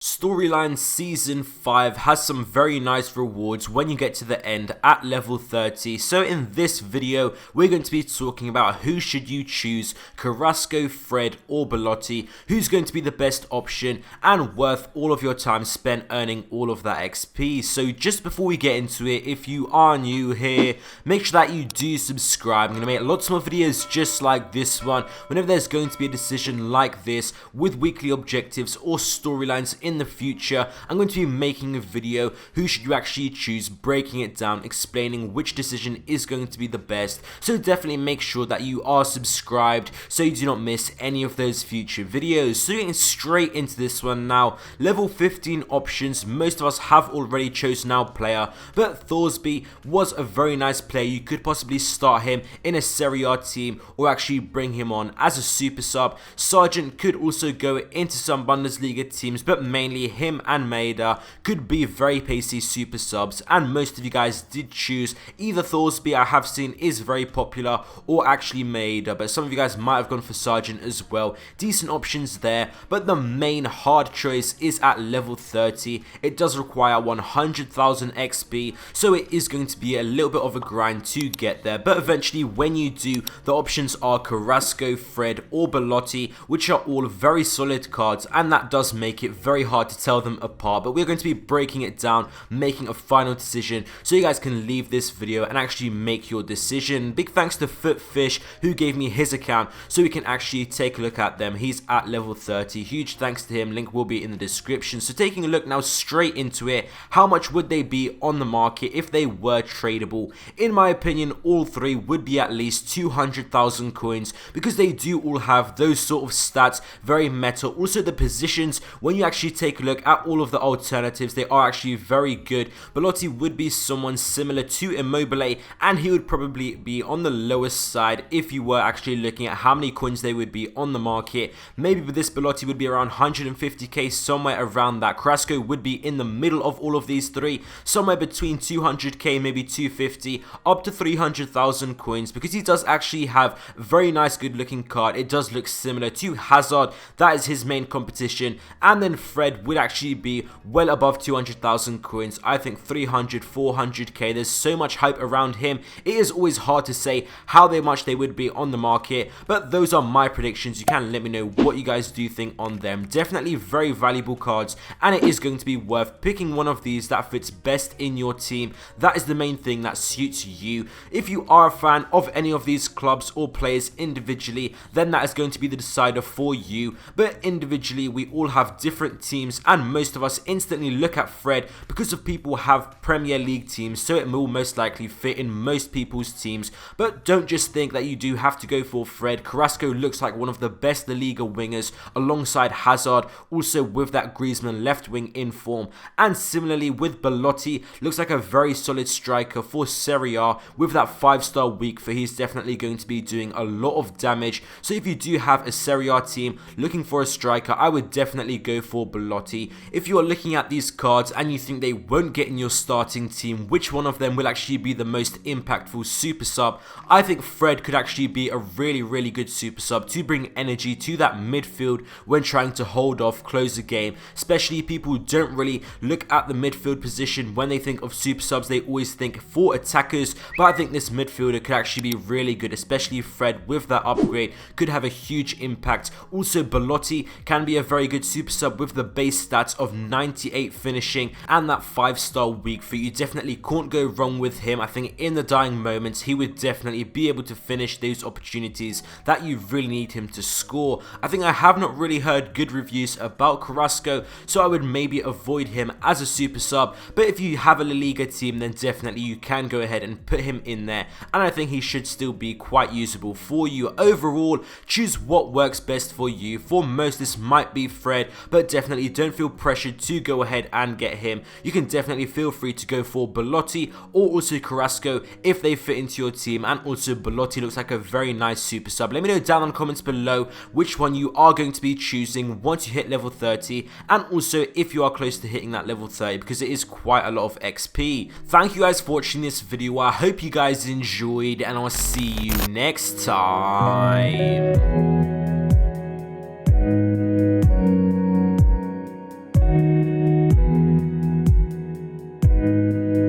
Storyline Season 5 has some very nice rewards when you get to the end at level 30. So in this video, we're going to be talking about who should you choose, Carrasco, Fred or Belotti, who's going to be the best option and worth all of your time spent earning all of that XP. So just before we get into it, if you are new here, make sure that you do subscribe. I'm going to make lots more videos just like this one whenever there's going to be a decision like this with weekly objectives or storylines in the future. I'm going to be making a video who should you actually choose, breaking it down, explaining which decision is going to be the best. So definitely make sure that you are subscribed so you do not miss any of those future videos. So getting straight into this one now, level 15 options. Most of us have already chosen our player, but Thorsby was a very nice player. You could possibly start him in a Serie A team or actually bring him on as a super sub. Sargent could also go into some Bundesliga teams, but mainly him and Maeda could be very pacey super subs, and most of you guys did choose either Thorsby, I have seen is very popular, or actually Maeda, but some of you guys might have gone for Sargent as well. Decent options there, but the main hard choice is at level 30. It does require 100,000 XP, so it is going to be a little bit of a grind to get there, but eventually when you do, the options are Carrasco, Fred or Belotti, which are all very solid cards, and that does make it very hard to tell them apart. But we're going to be breaking it down, making a final decision, so you guys can leave this video and actually make your decision. Big thanks to Footfish who gave me his account so we can actually take a look at them. He's at level 30. Huge thanks to him. Link will be in the description. So taking a look now straight into it, how much would they be on the market if they were tradable? In my opinion, all three would be at least 200,000 coins because they do all have those sort of stats, very meta. Also the positions, when you actually take a look at all of the alternatives, they are actually very good. Belotti would be someone similar to Immobile, and he would probably be on the lowest side if you were actually looking at how many coins they would be on the market. Maybe with this Belotti would be around 150k, somewhere around that. Carrasco would be in the middle of all of these three, somewhere between 200k, maybe 250, up to 300,000 coins, because he does actually have a very nice good looking card. It does look similar to Hazard, that is his main competition, and then Fred would actually be well above 200,000 coins. I think 300, 400k. There's so much hype around him. It is always hard to say how much they would be on the market, but those are my predictions. You can let me know what you guys do think on them. Definitely very valuable cards, and it is going to be worth picking one of these that fits best in your team. That is the main thing that suits you. If you are a fan of any of these clubs or players individually, then that is going to be the decider for you. But individually, we all have different teams, and most of us instantly look at Fred because of people have Premier League teams, so it will most likely fit in most people's teams. But don't just think that you do have to go for Fred. Carrasco looks like one of the best La Liga wingers alongside Hazard, also with that Griezmann left wing in form, and similarly with Belotti, looks like a very solid striker for Serie A with that 5-star week, for he's definitely going to be doing a lot of damage. So if you do have a Serie A team looking for a striker, I would definitely go for Belotti. If you are looking at these cards and you think they won't get in your starting team, which one of them will actually be the most impactful super sub? I think Fred could actually be a really good super sub to bring energy to that midfield when trying to hold off, close the game. Especially people who don't really look at the midfield position when they think of super subs. They always think for attackers, but I think this midfielder could actually be really good, especially Fred with that upgrade could have a huge impact. Also Belotti can be a very good super sub with the base stats of 98 finishing and that 5-star week, for you definitely can't go wrong with him. I think in the dying moments he would definitely be able to finish those opportunities that you really need him to score. I think I have not really heard good reviews about Carrasco, so I would maybe avoid him as a super sub, but if you have a La Liga team, then definitely you can go ahead and put him in there, and I think he should still be quite usable for you. Overall, choose what works best for you. For most this might be Fred, but definitely don't feel pressured to go ahead and get him. You can definitely feel free to go for Belotti or also Carrasco if they fit into your team, and also Belotti looks like a very nice super sub. Let me know down in the comments below which one you are going to be choosing once you hit level 30, and also if you are close to hitting that level 30, because it is quite a lot of XP. Thank you guys for watching this video. I hope you guys enjoyed, and I'll see you next time. you.